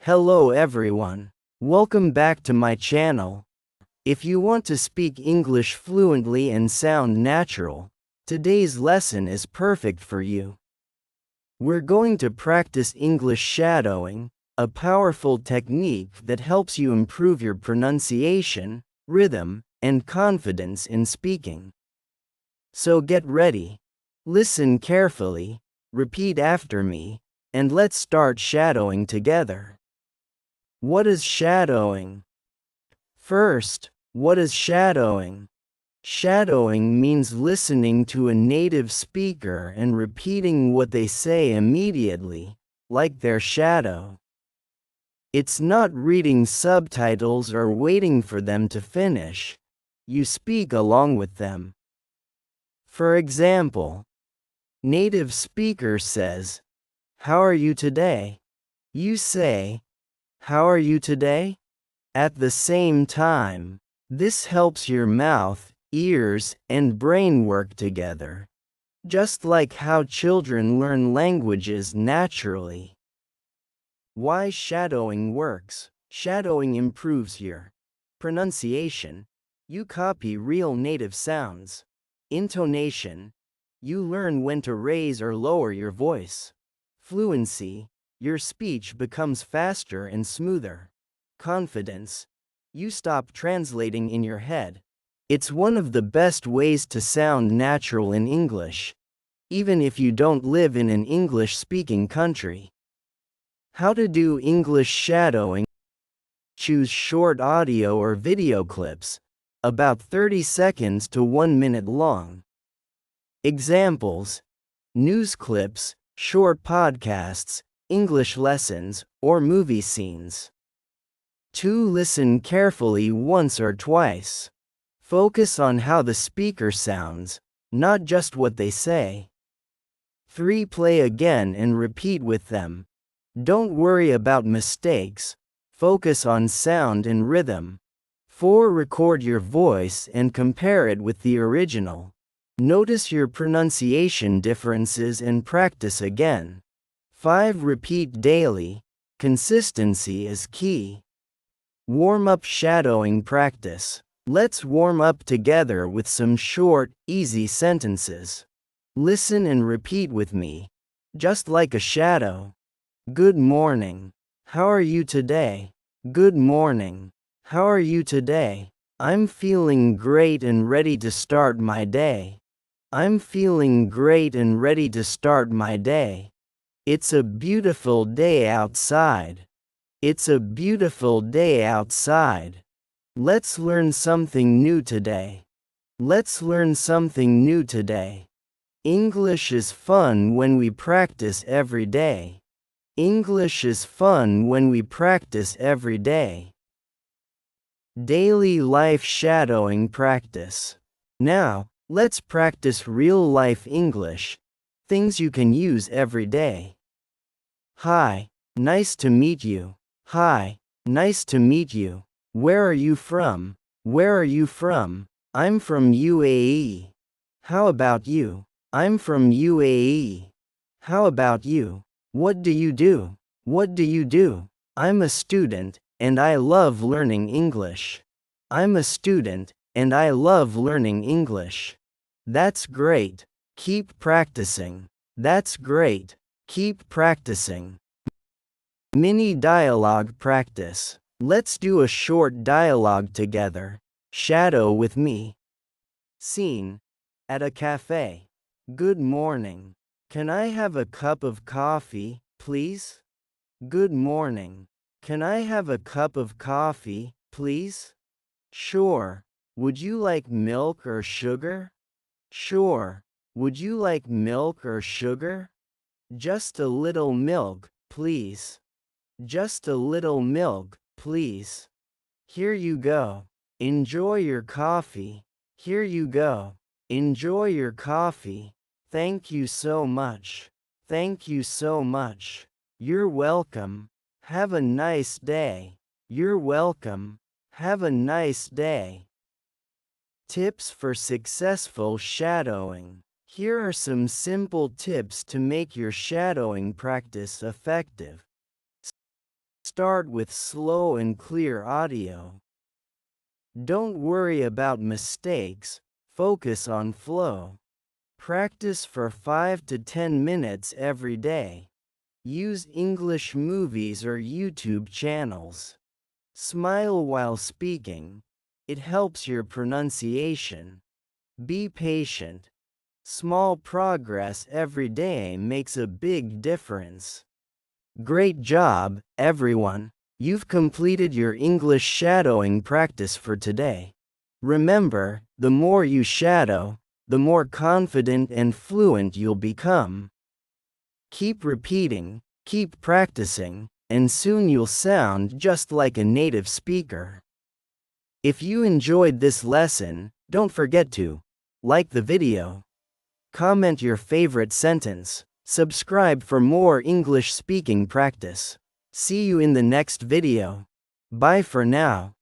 Hello everyone. Welcome back to my channel. If you want to speak English fluently and sound natural, today's lesson is perfect for you. We're going to practice English shadowing, a powerful technique that helps you improve your pronunciation, rhythm, and confidence in speaking. So get ready. Listen carefully, repeat after me, and let's start shadowing together. What is shadowing? First, what is shadowing? Shadowing means listening to a native speaker and repeating what they say immediately, like their shadow. It's not reading subtitles or waiting for them to finish. You speak along with them. For example, native speaker says, "How are you today?" You say, "How are you today?" At the same time. This helps your mouth, ears, and brain work together. Just like how children learn languages naturally. Why shadowing works? Shadowing improves your pronunciation. You copy real native sounds. Intonation. You learn when to raise or lower your voice. Fluency. Your speech becomes faster and smoother. Confidence. You stop translating in your head. It's one of the best ways to sound natural in English, even if you don't live in an English-speaking country. How to do English shadowing? Choose short audio or video clips, about 30 seconds to 1 minute long. Examples: news clips, short podcasts, English lessons, or movie scenes. 2. Listen carefully once or twice. Focus on how the speaker sounds, not just what they say. 3. Play again and repeat with them. Don't worry about mistakes. Focus on sound and rhythm. 4. Record your voice and compare it with the original. Notice your pronunciation differences and practice again. 5. Repeat daily. Consistency is key. Warm-up shadowing practice. Let's warm up together with some short, easy sentences. Listen and repeat with me, just like a shadow. Good morning. How are you today? Good morning. How are you today? I'm feeling great and ready to start my day. I'm feeling great and ready to start my day. It's a beautiful day outside. It's a beautiful day outside. Let's learn something new today. Let's learn something new today. English is fun when we practice every day. English is fun when we practice every day. Daily life shadowing practice. Now, let's practice real-life English, things you can use every day. Hi, nice to meet you. Hi, nice to meet you. Where are you from? Where are you from? I'm from UAE. How about you? I'm from UAE. How about you? What do you do? What do you do? I'm a student, and I love learning English. I'm a student, and I love learning English. That's great. Keep practicing. That's great. Keep practicing. Mini dialogue practice. Let's do a short dialogue together. Shadow with me. Scene. At a cafe. Good morning. Can I have a cup of coffee, please? Good morning. Can I have a cup of coffee, please? Sure. Would you like milk or sugar? Sure. Would you like milk or sugar? Just a little milk, please. Just a little milk, please. Here you go. Enjoy your coffee. Here you go. Enjoy your coffee. Thank you so much. Thank you so much. You're welcome. Have a nice day. You're welcome. Have a nice day. Tips for successful shadowing. Here are some simple tips to make your shadowing practice effective. Start with slow and clear audio. Don't worry about mistakes, focus on flow. Practice for 5 to 10 minutes every day. Use English movies or YouTube channels. Smile while speaking. It helps your pronunciation. Be patient. Small progress every day makes a big difference. Great job, everyone. You've completed your English shadowing practice for today. Remember, the more you shadow, the more confident and fluent you'll become. Keep repeating, keep practicing, and soon you'll sound just like a native speaker. If you enjoyed this lesson, don't forget to like the video, comment your favorite sentence, subscribe for more English speaking practice. See you in the next video. Bye for now.